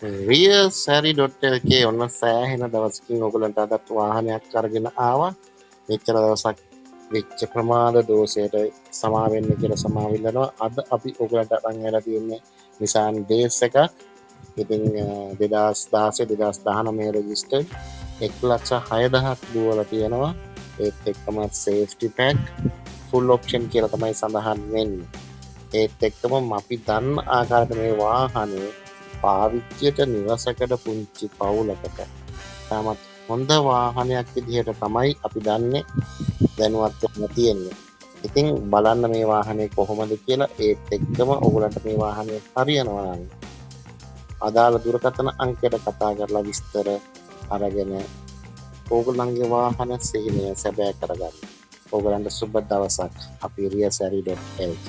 රියසැරි.lk ඔන්න සෑහෙන දවසකින් ඔයගලන්ට අදත් වාහනයක් අරගෙන ආවා. මෙච්චර දවසක් වෙච්ච ප්‍රමාද දෝෂයට සමා වෙන්න කියලා සමාව ඉල්ලනවා. අද අපි ඔයගලන්ට අරන් ඇවිල්ලා තියෙන්නේ Nissan Base එකක්. ඉතින් 2016 2019 රෙජිස්ටර්ඩ් 1,06,000ක් දුවලා තියෙනවා. ඒත් එක්කම සේෆ්ටි පැක් ෆුල් ඔප්ෂන් කියලා තමයි සඳහන් වෙන්නේ. ඒත් එක්කම අපි දන්න ආකාරයට මේ වාහනේ පාවිච්චියට නිවසකට පුංචි පවුලකට තාමත් හොඳ වාහනයක් විදිහට තමයි අපි දන්නේ දැනුවත් වෙන්න තියෙන්නේ. ඉතින් බලන්න මේ වාහනේ කොහොමද කියලා. ඒත් එක්කම ඔයගලන්ට මේ වාහනේ හරියනවා නම් අදාළ දුරකථන අංකයට කතා කරලා විස්තර අරගෙන ඕගොල්ලන්ගේ වාහන සිහිනය සැබෑ කරගන්න. ඕගොල්ලන්ට සුබ දවසක්. අපි රියසැරි.lk